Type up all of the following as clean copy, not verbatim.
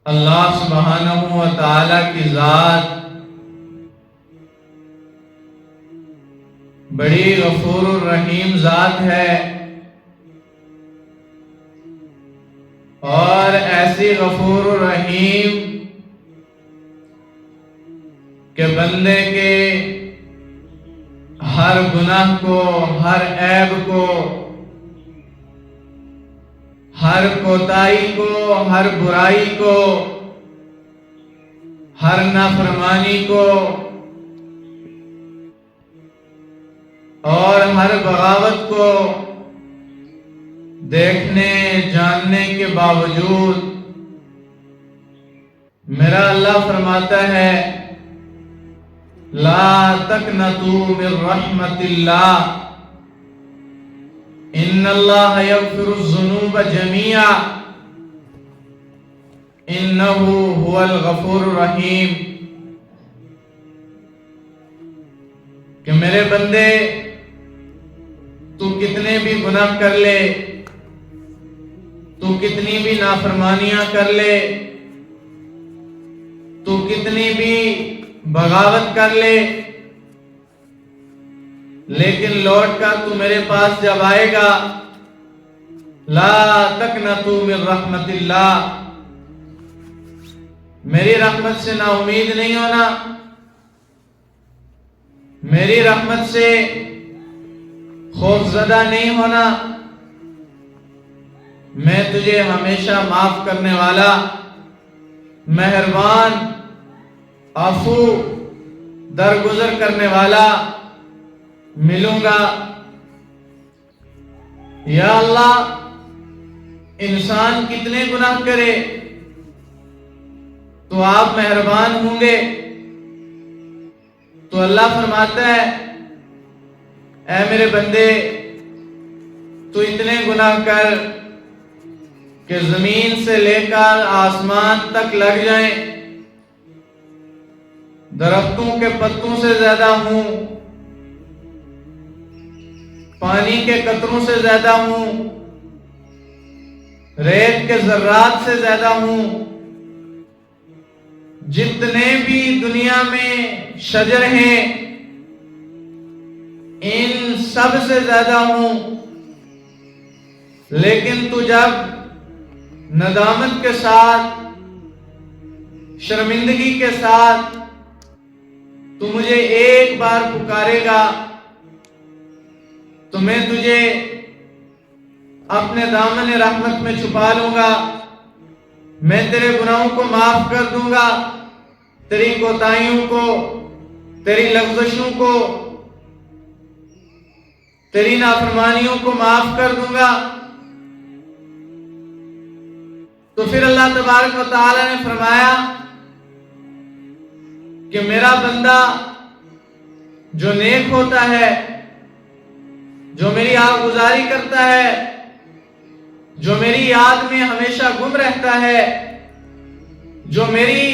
اللہ سبحانہ و تعالی کی ذات بڑی غفور الرحیم ذات ہے، اور ایسی غفور الرحیم کہ بندے کے ہر گناہ کو، ہر عیب کو، ہر کوتاہی کو، ہر برائی کو، ہر نافرمانی کو اور ہر بغاوت کو دیکھنے جاننے کے باوجود میرا اللہ فرماتا ہے لا تقنطوا من رحمت اللہ ان اللہ یغفر الذنوب جميعا انہ هو الغفور الرحیم، کہ میرے بندے تو کتنے بھی گناہ کر لے، تو کتنی بھی نافرمانیاں کر لے، تو کتنی بھی بغاوت کر لے، لیکن لوٹ کر تو میرے پاس جب آئے گا لا تقنطوا من رحمت اللہ، میری رحمت سے نا امید نہیں ہونا، میری رحمت سے خوف زدہ نہیں ہونا، میں تجھے ہمیشہ معاف کرنے والا، مہربان، عفو، درگزر کرنے والا ملوں گا۔ یا اللہ، انسان کتنے گناہ کرے تو آپ مہربان ہوں گے؟ تو اللہ فرماتا ہے اے میرے بندے، تو اتنے گناہ کر کہ زمین سے لے کر آسمان تک لگ جائیں، درختوں کے پتوں سے زیادہ ہوں، پانی کے قطروں سے زیادہ ہوں، ریت کے ذرات سے زیادہ ہوں، جتنے بھی دنیا میں شجر ہیں ان سب سے زیادہ ہوں، لیکن تو جب ندامت کے ساتھ، شرمندگی کے ساتھ تو مجھے ایک بار پکارے گا تو میں تجھے اپنے دامن رحمت میں چھپا لوں گا، میں تیرے گناہوں کو معاف کر دوں گا، تیری کوتاہیوں کو، تیری لغزشوں کو، تیری نافرمانیوں کو معاف کر دوں گا۔ تو پھر اللہ تبارک و تعالی نے فرمایا کہ میرا بندہ جو نیک ہوتا ہے، جو میری آہوازی کرتا ہے، جو میری یاد میں ہمیشہ گم رہتا ہے، جو میری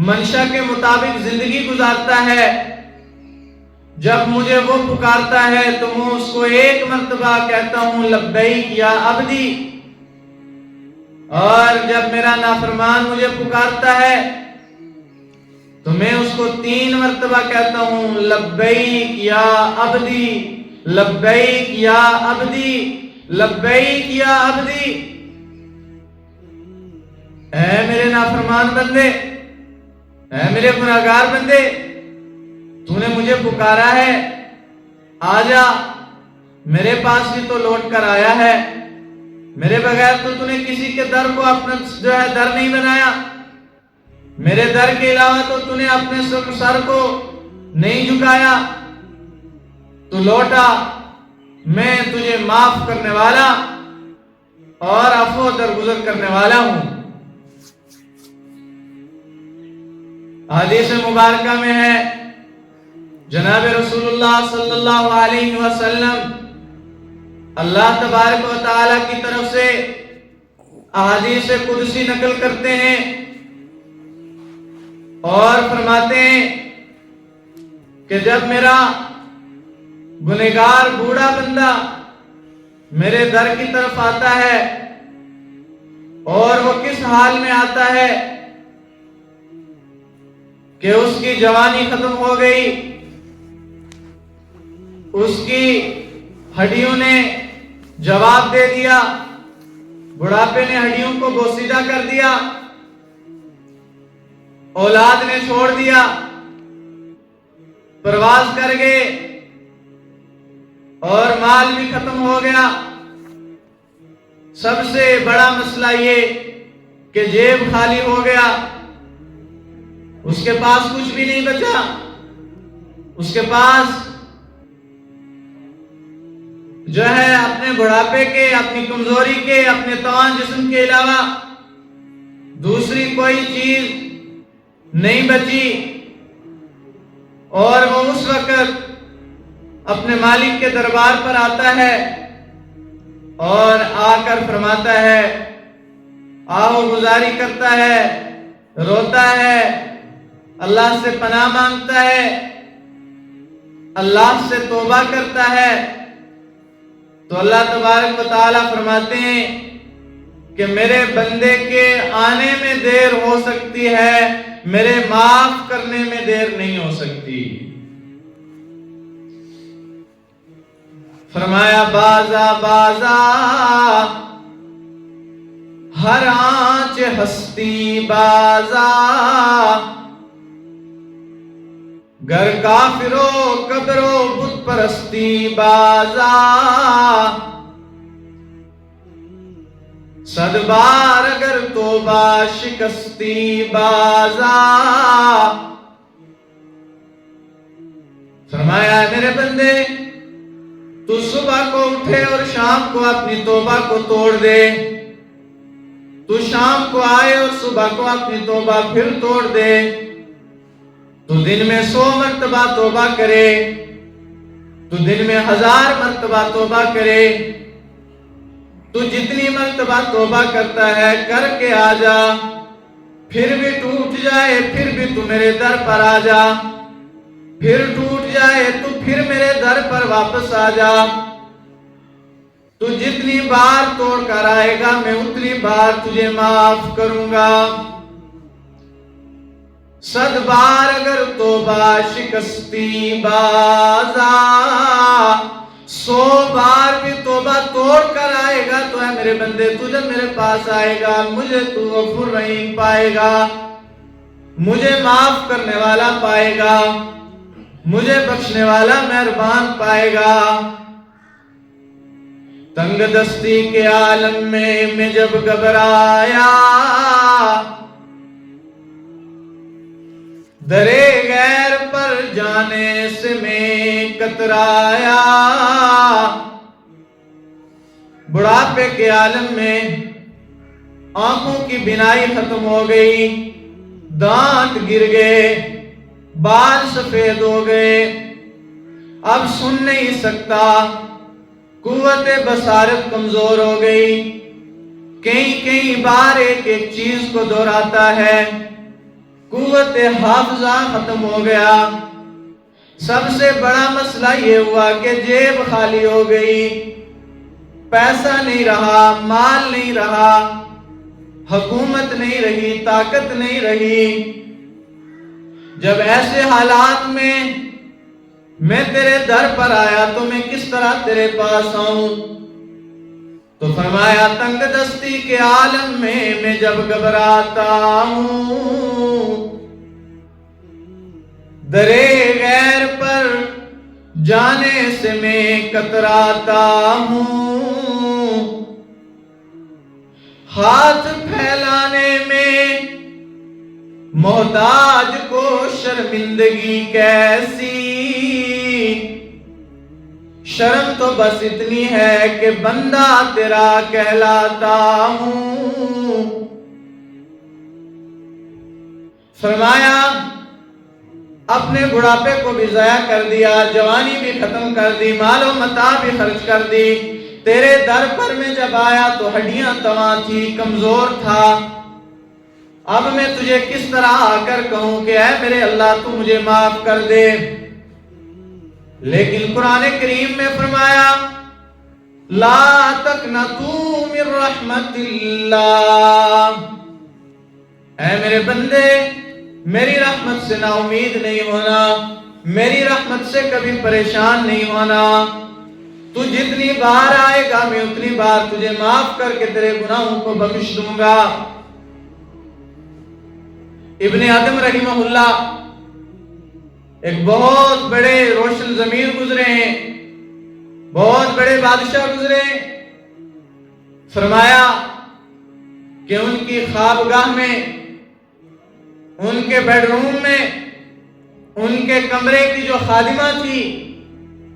منشا کے مطابق زندگی گزارتا ہے، جب مجھے وہ پکارتا ہے تو میں اس کو ایک مرتبہ کہتا ہوں لبیک یا عبدی، اور جب میرا نافرمان مجھے پکارتا ہے تو میں اس کو 3 مرتبہ کہتا ہوں لبیک یا عبدی، لبیک یا عبدی، لبیک یا عبدی۔ اے میرے نافرمان بندے، اے میرے گناہگار بندے، تو نے مجھے پکارا ہے، آجا، میرے پاس بھی تو لوٹ کر آیا ہے، میرے بغیر تو نے کسی کے در کو اپنا در نہیں بنایا، میرے در کے علاوہ تو نے اپنے سر کو نہیں جھکایا، تو لوٹا، میں تجھے معاف کرنے والا اور عفو درگزر کرنے والا ہوں۔ حدیث مبارکہ میں ہے جناب رسول اللہ صلی اللہ علیہ وسلم اللہ تبارک و تعالی کی طرف سے احادیث قدسی نقل کرتے ہیں اور فرماتے ہیں کہ جب میرا گنہگار بوڑھا بندہ میرے در کی طرف آتا ہے اور وہ کس حال میں آتا ہے کہ اس کی جوانی ختم ہو گئی، اس کی ہڈیوں نے جواب دے دیا، بڑھاپے نے ہڈیوں کو بوسیدہ کر دیا، اولاد نے چھوڑ دیا، پرواز کر گئے اور مال بھی ختم ہو گیا۔ سب سے بڑا مسئلہ یہ کہ جیب خالی ہو گیا، اس کے پاس کچھ بھی نہیں بچا، اس کے پاس جو ہے اپنے بڑھاپے کے، اپنی کمزوری کے، اپنے توانا جسم کے علاوہ دوسری کوئی چیز نہیں بچی۔ اور وہ اس وقت اپنے مالک کے دربار پر آتا ہے اور آ کر فرماتا ہے، آہو گزاری کرتا ہے، روتا ہے، اللہ سے پناہ مانگتا ہے، اللہ سے توبہ کرتا ہے، تو اللہ تبارک و تعالیٰ فرماتے ہیں کہ میرے بندے کے آنے میں دیر ہو سکتی ہے، میرے معاف کرنے میں دیر نہیں ہو سکتی۔ فرمایا بازا بازا ہر آنچ ہستی بازا، گر کافرو قبرو بت پرستی بازا، صد بار اگر توبہ شکستی بازا۔ فرمایا میرے بندے، تو صبح کو اٹھے اور شام کو اپنی توبہ کو توڑ دے، تو شام کو آئے اور صبح کو اپنی توبہ پھر توڑ دے، تو دن میں 100 مرتبہ توبہ کرے، تو دن میں 1000 مرتبہ توبہ کرے، تو جتنی مرتبہ توبہ کرتا ہے کر کے آ جا، پھر بھی ٹوٹ جائے پھر بھی تو میرے در پر آ جا، پھر ٹوٹ جائے تو پھر میرے در پر واپس آ جا، تو جتنی بار توڑ کر آئے گا میں اتنی بار تجھے معاف کروں گا۔ 100 بار اگر توبہ شکستی بازا، 100 بار بھی توبہ توڑ کر آئے گا تو اے میرے بندے، تو جب میرے پاس آئے گا مجھے تو غفور رحیم پائے گا، مجھے معاف کرنے والا پائے گا، مجھے بخشنے والا مہربان پائے گا۔ تنگ دستی کے عالم میں جب گھبرایا، درے غیر پر جانے سے میں کترایا، بڑھاپے کے عالم میں آنکھوں کی بینائی ختم ہو گئی، دانت گر گئے، بال سفید ہو گئے، اب سن نہیں سکتا، قوت بصارت کمزور ہو گئی، کئی بار ایک چیز کو دہراتا ہے، قوت حافظہ ختم ہو گیا۔ سب سے بڑا مسئلہ یہ ہوا کہ جیب خالی ہو گئی، پیسہ نہیں رہا، مال نہیں رہا، حکومت نہیں رہی، طاقت نہیں رہی۔ جب ایسے حالات میں تیرے در پر آیا تو میں کس طرح تیرے پاس آؤں؟ تو فرمایا تنگ دستی کے عالم میں جب گھبراتا ہوں، درے غیر پر جانے سے میں کتراتا ہوں، ہاتھ پھیلانے میں محتاج کو شرمندگی کیسی، شرم تو بس اتنی ہے کہ بندہ تیرا کہلاتا ہوں۔ فرمایا اپنے بڑھاپے کو بھی ضائع کر دیا، جوانی بھی ختم کر دی، مال و متاع بھی خرچ کر دی، تیرے در پر میں جب آیا تو ہڈیاں تواں تھی، کمزور تھا، اب میں تجھے کس طرح آ کر کہوں کہ اے میرے اللہ تو مجھے معاف کر دے؟ لیکن قرآن کریم میں فرمایا لا تقنطوا من من رحمت اللہ، اے میرے بندے میری رحمت سے نا امید نہیں ہونا، میری رحمت سے کبھی پریشان نہیں ہونا، تو جتنی بار آئے گا میں اتنی بار تجھے معاف کر کے تیرے گناہوں کو بخش دوں گا۔ ابن ادم رحمہ اللہ ایک بہت بڑے روشن ضمیر گزرے ہیں، بہت بڑے بادشاہ گزرے ہیں۔ فرمایا کہ ان کی خوابگاہ میں، ان کے بیڈ روم میں، ان کے کمرے کی جو خادمہ تھی،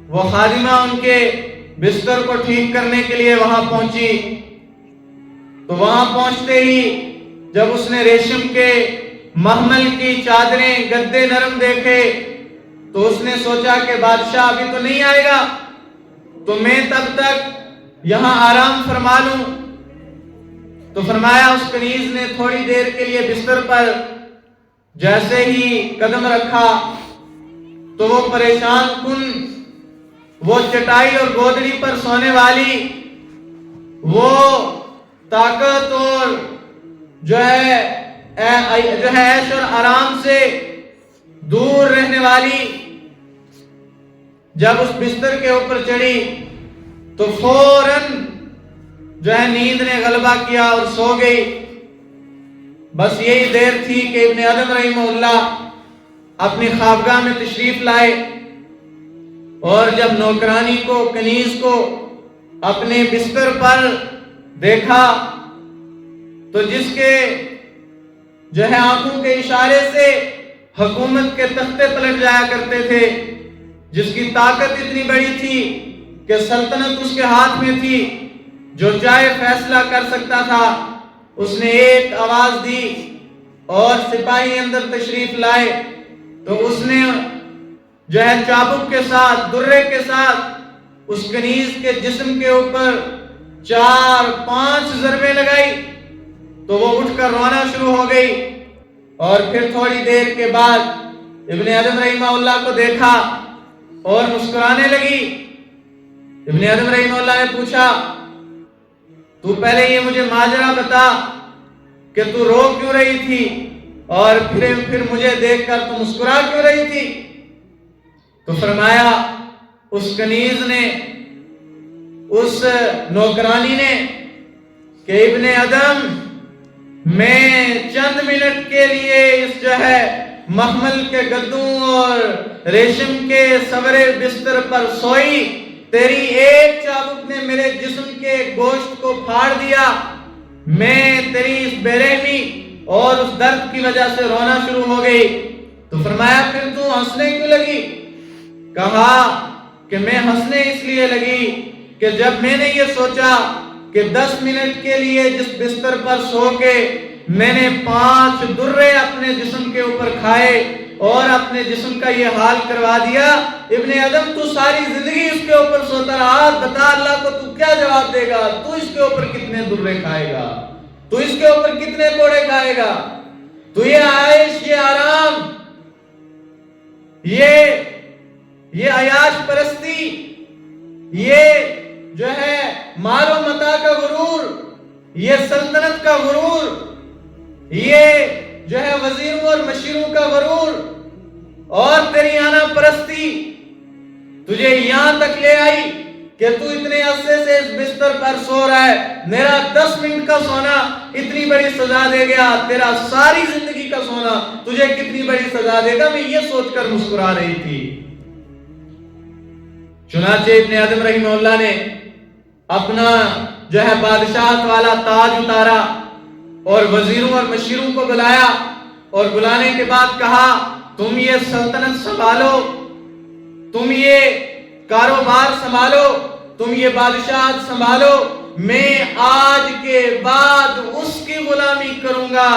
وہ خادمہ ان کے بستر کو ٹھیک کرنے کے لیے وہاں پہنچی، تو وہاں پہنچتے ہی جب اس نے ریشم کے محمل کی چادریں گدے نرم دیکھے تو اس نے سوچا کہ بادشاہ ابھی تو نہیں آئے گا، تو میں تب تک یہاں آرام فرما لوں۔ تو فرمایا اس کنیز نے تھوڑی دیر کے لیے بستر پر جیسے ہی قدم رکھا تو وہ پریشان کن، وہ چٹائی اور گودڑی پر سونے والی، وہ طاقت اور جو ہے عیش اور آرام سے دور رہنے والی جب اس بستر کے اوپر چڑھی تو فوراً جو ہے نیند نے غلبہ کیا اور سو گئی۔ بس یہی دیر تھی کہ ابن ادم رحمہ اللہ اپنی خوابگاہ میں تشریف لائے، اور جب نوکرانی کو، کنیز کو اپنے بستر پر دیکھا تو جس کے جو ہے آنکھوں کے اشارے سے حکومت کے تختے پلٹ جایا کرتے تھے، جس کی طاقت اتنی بڑی تھی کہ سلطنت اس کے ہاتھ میں تھی، جو چاہے فیصلہ کر سکتا تھا، اس نے ایک آواز دی اور سپاہی اندر تشریف لائے تو اس نے جو ہے چابک کے ساتھ، درے کے ساتھ اس کنیز کے جسم کے اوپر 4-5 ضربیں لگائی تو وہ اٹھ کر رونا شروع ہو گئی، اور پھر تھوڑی دیر کے بعد ابن ادم رحمہ اللہ کو دیکھا اور مسکرانے لگی۔ ابن ادم رحمہ اللہ نے پوچھا تو پہلے یہ مجھے ماجرا بتا کہ تو رو کیوں رہی تھی، اور پھر مجھے دیکھ کر تو مسکرا کیوں رہی تھی؟ تو فرمایا اس کنیز نے، اس نوکرانی نے کہ ابن ادم میں چند منٹ کے لیے اس جو ہے مخمل کے گدوں اور ریشم کے سورے بستر پر سوئی، تیری ایک چابک نے میرے جسم کے گوشت کو پھاڑ دیا، میں تیری اس بے رحمی اور اس درد کی وجہ سے رونا شروع ہو گئی۔ تو فرمایا پھر تو ہنسنے کیوں لگی؟ کہا کہ میں ہنسنے اس لیے لگی کہ جب میں نے یہ سوچا کہ 10 منٹ کے لیے جس بستر پر سو کے میں نے 5 درے اپنے جسم کے اوپر کھائے اور اپنے جسم کا یہ حال کروا دیا، ابن ادم تو ساری زندگی اس کے اوپر سوتا رہا، بتا اللہ کو تو کیا جواب دے گا؟ تو اس کے اوپر کتنے درے کھائے گا؟ تو اس کے اوپر کتنے کوڑے کھائے گا؟ تو یہ عائش، یہ آرام، یہ عیاش پرستی، یہ جو ہے مال و متاع کا غرور، یہ سلطنت کا غرور، یہ جو ہے وزیروں اور مشیروں کا غرور اور تیری آنا پرستی تجھے یہاں تک لے آئی کہ تو اتنے عرصے سے اس بستر پر سو رہا ہے، میرا 10 منٹ کا سونا اتنی بڑی سزا دے گیا، تیرا ساری زندگی کا سونا تجھے کتنی بڑی سزا دے گا؟ میں یہ سوچ کر مسکرا رہی تھی۔ چنانچہ ابن ادم رحمہ اللہ نے اپنا جو ہے بادشاہت والا تاج اتارا اور وزیروں اور مشیروں کو بلایا، اور بلانے کے بعد کہا تم یہ سلطنت سنبھالو، تم یہ کاروبار سنبھالو، تم یہ بادشاہت سنبھالو، میں آج کے بعد اس کی غلامی کروں گا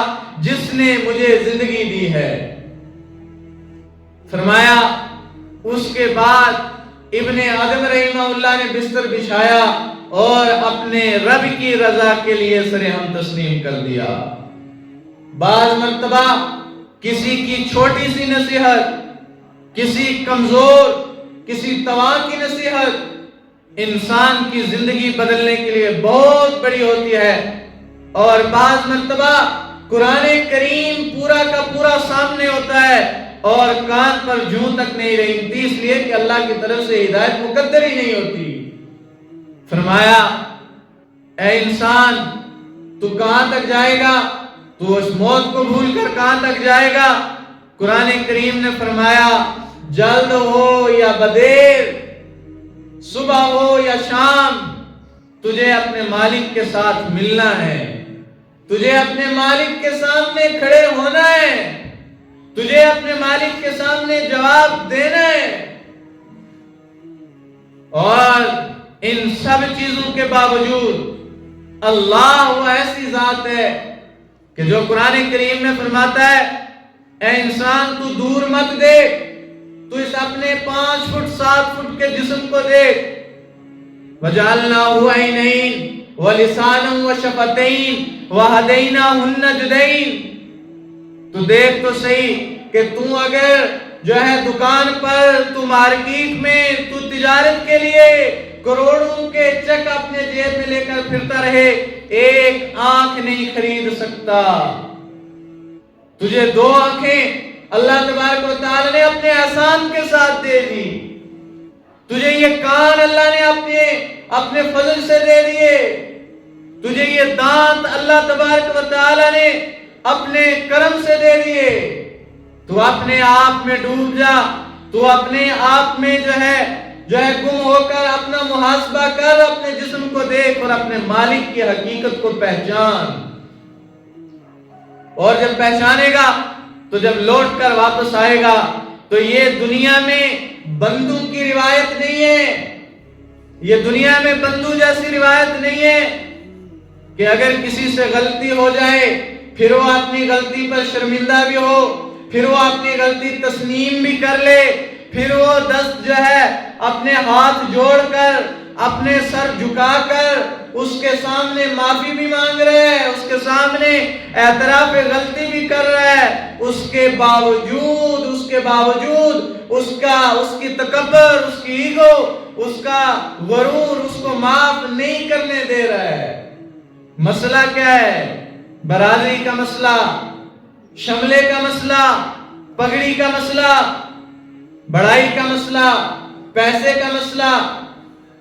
جس نے مجھے زندگی دی ہے۔ فرمایا اس کے بعد ابن ادم رحمہ اللہ نے بستر بچھایا اور اپنے رب کی رضا کے لیے سر ہم تسلیم کر دیا۔ بعض مرتبہ کسی کی چھوٹی سی نصیحت، کسی کمزور، کسی تواں کی نصیحت انسان کی زندگی بدلنے کے لیے بہت بڑی ہوتی ہے، اور بعض مرتبہ قرآن کریم پورا کا پورا سامنے ہوتا ہے اور کان پر جوں تک نہیں رہتی، اس لیے کہ اللہ کی طرف سے ہدایت مقدر ہی نہیں ہوتی۔ فرمایا اے انسان تو کہاں تک جائے گا؟ تو اس موت کو بھول کر کہاں تک جائے گا؟ قرآن کریم نے فرمایا جلد ہو یا بدیر، صبح ہو یا شام، تجھے اپنے مالک کے ساتھ ملنا ہے، تجھے اپنے مالک کے سامنے کھڑے ہونا ہے، تجھے اپنے مالک کے سامنے جواب دینا ہے۔ اور ان سب چیزوں کے باوجود اللہ وہ ایسی ذات ہے کہ جو قرآن کریم میں فرماتا ہے اے انسان تو دور مت دیکھ، تو اس اپنے 5 فٹ 7 فٹ کے جسم کو دیکھ، وَجَعَلْنَاهُ عَيْنَيْنِ وَلِسَانًا وَشَفَتَيْنِ وَهَدَيْنَاهُ النَّجْدَيْنِ۔ تو دیکھ تو صحیح کہ تو اگر جو ہے دکان پر، تو مارکیٹ میں، تو تجارت کے لیے کروڑوں کے چیک اپنے جیب میں لے کر پھرتا رہے، ایک آنکھ نہیں خرید سکتا۔ تجھے 2 آنکھیں اللہ تبارک و تعالی نے اپنے احسان کے ساتھ دے دی، تجھے یہ کان اللہ نے اپنے فضل سے دے دیے، تجھے یہ دانت اللہ تبارک و تعالی نے اپنے کرم سے دے دیے۔ تو اپنے آپ میں ڈوب جا، تو اپنے آپ میں جو ہے گم ہو کر اپنا محاسبہ کر، اپنے جسم کو دیکھ اور اپنے مالک کی حقیقت کو پہچان۔ اور جب پہچانے گا تو جب لوٹ کر واپس آئے گا تو یہ دنیا میں بندوں کی روایت نہیں ہے، یہ دنیا میں بندوں جیسی روایت نہیں ہے کہ اگر کسی سے غلطی ہو جائے پھر وہ اپنی غلطی پر شرمندہ بھی ہو، پھر وہ اپنی غلطی تسلیم بھی کر لے، پھر وہ دست جو ہے اپنے ہاتھ جوڑ کر، اپنے سر جھکا کر اس کے سامنے معافی بھی مانگ رہے ہیں، اس کے سامنے اعتراف غلطی بھی کر رہا ہے، اس کے باوجود اس کی تکبر، اس کی ایگو، اس کا غرور اس کو معاف نہیں کرنے دے رہا ہے۔ مسئلہ کیا ہے؟ برادری کا مسئلہ، شملے کا مسئلہ، پگڑی کا مسئلہ، بڑائی کا مسئلہ، پیسے کا مسئلہ،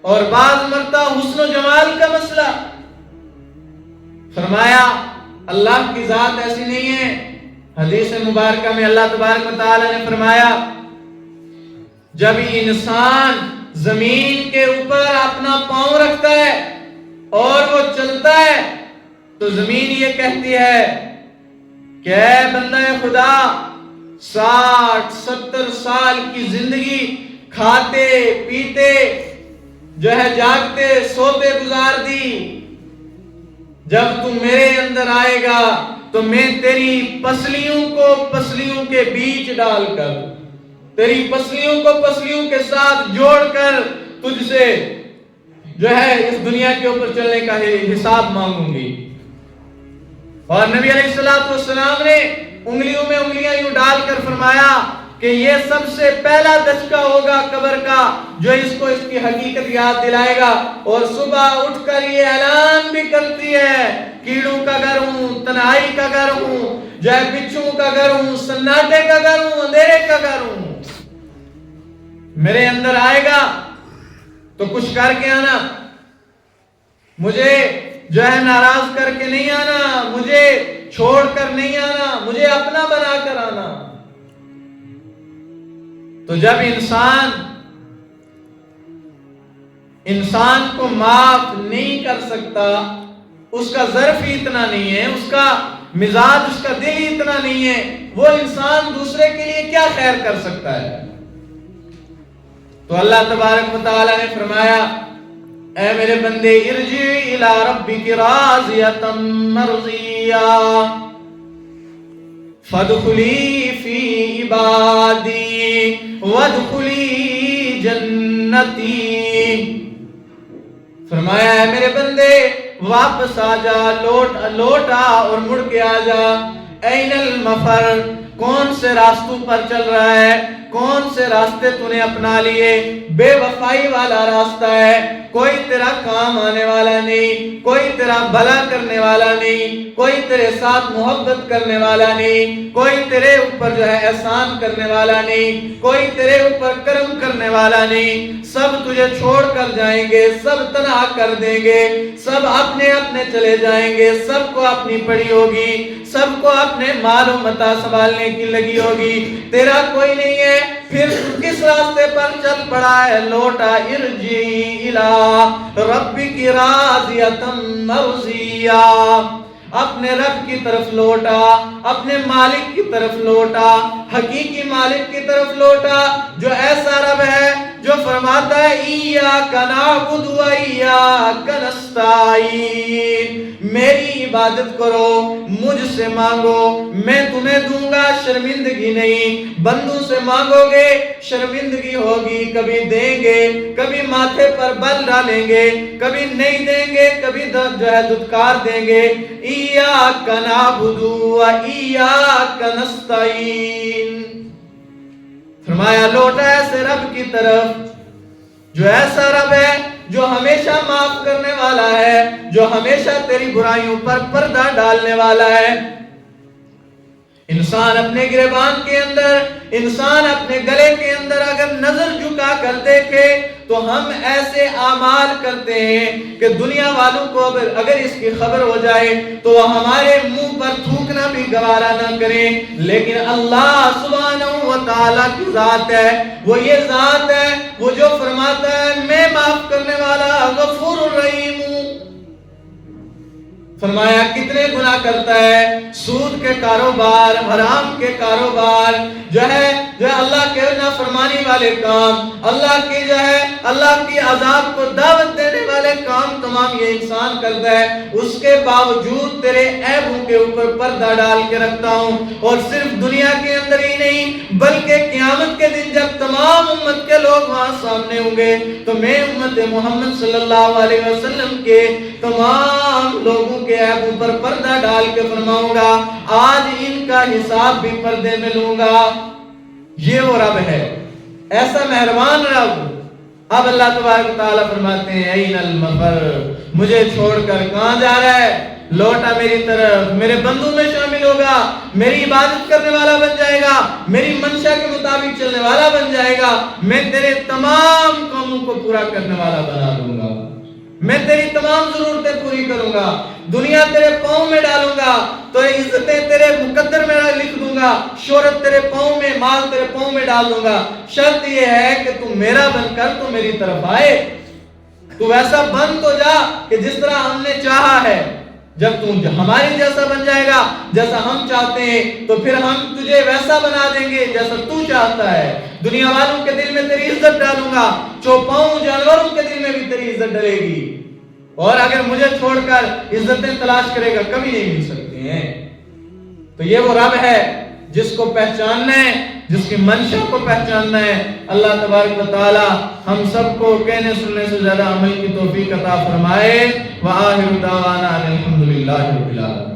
اور بعض مرتبہ حسن و جمال کا مسئلہ۔ فرمایا اللہ کی ذات ایسی نہیں ہے۔ حدیث مبارکہ میں اللہ تبارک و تعالی نے فرمایا جب انسان زمین کے اوپر اپنا پاؤں رکھتا ہے اور وہ چلتا ہے تو زمین یہ کہتی ہے کہ اے بندہ خدا 60-70 سال کی زندگی کھاتے پیتے جو ہے جاگتے سوتے گزار دی، جب تو میرے اندر آئے گا تو میں تیری پسلیوں کو پسلیوں کے بیچ ڈال کر، تیری پسلیوں کو پسلیوں کے ساتھ جوڑ کر تجھ سے جو ہے اس دنیا کے اوپر چلنے کا حساب مانگوں گی۔ اور نبی علیہ السلام نے انگلیوں میں انگلیاں یوں ڈال کر فرمایا کہ یہ سب سے پہلا دھچکا ہوگا قبر کا جو اس کو اس کی حقیقت یاد دلائے گا، اور صبح اٹھ کر یہ اعلان بھی کرتی ہے کیڑوں کا گھر ہوں، تنہائی کا گھر ہوں، جو ہے بچھوں کا گھر ہوں، سناٹے کا گھر ہوں، اندھیرے کا گھر ہوں۔ میرے اندر آئے گا تو کچھ کر کے آنا، مجھے جو ہے ناراض کر کے نہیں آنا، مجھے چھوڑ کر نہیں آنا، مجھے اپنا بنا کر آنا۔ تو جب انسان کو معاف نہیں کر سکتا، اس کا ظرف ہی اتنا نہیں ہے، اس کا مزاج، اس کا دل ہی اتنا نہیں ہے، وہ انسان دوسرے کے لیے کیا خیر کر سکتا ہے؟ تو اللہ تبارک و تعالی نے فرمایا اے میرے بندے ارجع الی ربک راضیۃ مرضیہ فادخلی فی عبادی وادخلی جنتی۔ فرمایا ہے میرے بندے واپس آ جا، لوٹ آ اور مڑ کے آ جا۔ این المفر، کون سے راستوں پر چل رہا ہے، کون سے راستے تو نے اپنا لیے، بے وفائی والا راستہ ہے، کوئی تیرا کام آنے والا نہیں، کوئی تیرا بھلا کرنے والا نہیں، کوئی تیرے ساتھ محبت کرنے والا نہیں، کوئی تیرے اوپر جو ہے احسان کرنے والا نہیں، کوئی تیرے اوپر کرم کرنے والا نہیں، سب تجھے چھوڑ کر جائیں گے، سب تنہا کر دیں گے، سب اپنے اپنے چلے جائیں گے، سب کو اپنی پڑی ہوگی، سب کو اپنے مال و متاع سنبھالنے کی لگی ہوگی، تیرا کوئی نہیں ہے، پھر کس راستے پر چل پڑا ہے؟ لوٹا ارجعی الی ربک راضیۃ مرضیہ، اپنے رب کی طرف لوٹا، اپنے مالک کی طرف لوٹا، حقیقی مالک کی طرف لوٹا جو ایسا رب ہے جو فرماتا ہے ایاک نعبد و ایاک نستعین، میری عبادت کرو، مجھ سے مانگو، میں تمہیں دوں گا، شرمندگی نہیں، بندوں سے مانگو گے شرمندگی ہوگی، کبھی دیں گے، کبھی ماتھے پر بل ڈالیں گے، کبھی نہیں دیں گے، کبھی جو ہے دھتکار دیں گے، ایاک نعبد و ایاک نستعین، فرمایا لوٹا ایسے رب کی طرف جو ایسا رب ہے جو ہمیشہ معاف کرنے والا ہے، جو ہمیشہ تیری برائیوں پر پردہ ڈالنے والا ہے۔ انسان اپنے گریبان کے اندر، انسان اپنے گلے کے اندر اگر نظر جھکا کر دیکھے تو ہم ایسے اعمال کرتے ہیں کہ دنیا والوں کو اگر اس کی خبر ہو جائے تو وہ ہمارے منہ پر تھوکنا بھی گوارا نہ کریں، لیکن اللہ سبحانہ و تعالیٰ کی ذات ہے، وہ یہ ذات ہے وہ جو فرماتا ہے میں معاف کرنے والا غفور الرحیم ہوں۔ فرمایا کتنے گناہ کرتا ہے، سود کے کاروبار، حرام کے کاروبار، جو ہے اللہ کے نافرمانی والے کام، اللہ کی جو ہے اللہ کی عذاب کو دعوت دینے والے کام تمام یہ انسان کرتا ہے، اس کے باوجود تیرے عیبوں کے اوپر پردہ ڈال کے رکھتا ہوں، اور صرف دنیا کے اندر ہی نہیں بلکہ قیامت کے دن جب تمام امت کے لوگ وہاں سامنے ہوں گے تو میں امت محمد صلی اللہ علیہ وسلم کے تمام لوگوں کے عیبوں پر پردہ ڈال کے فرماؤں گا آج ان کا حساب بھی پردے میں لوں گا۔ یہ وہ رب ہے، ایسا مہربان رب۔ اب اللہ تبارک و تعالیٰ فرماتے ہیں این المفر، مجھے چھوڑ کر کہاں جا رہا ہے؟ لوٹا میری طرف، میرے بندوں میں شامل ہوگا، میری عبادت کرنے والا بن جائے گا، میری منشا کے مطابق چلنے والا بن جائے گا، میں تیرے تمام کاموں کو پورا کرنے والا بنا دوں گا، میں تیری تمام ضرورتیں پوری کروں گا، دنیا تیرے پاؤں میں ڈالوں گا تو عزتیں تیرے مقدر میں لکھ دوں گا، شہرت تیرے پاؤں میں، مال تیرے پاؤں میں ڈال دوں گا، شرط یہ ہے کہ تو میرا بن کر تو میری طرف آئے، تو ویسا بن تو جا کہ جس طرح ہم نے چاہا ہے، جب تم ہماری جیسا بن جائے گا جیسا ہم چاہتے ہیں تو پھر ہم تجھے ویسا بنا دیں گے جیسا تو چاہتا ہے، دنیا والوں کے دل میں تیری عزت ڈالوں گا، چوپاؤں جانوروں کے دل میں بھی تیری عزت ڈلے گی، اور اگر مجھے چھوڑ کر عزتیں تلاش کرے گا کبھی نہیں مل سکتی ہیں۔ تو یہ وہ رب ہے جس کو پہچاننا ہے، جس کی منشا کو پہچاننا ہے۔ اللہ تبارک و تعالی ہم سب کو کہنے سننے سے زیادہ عمل کی توفیق عطا فرمائے۔ وآخر دعوانا الحمدللہ رب العالمین۔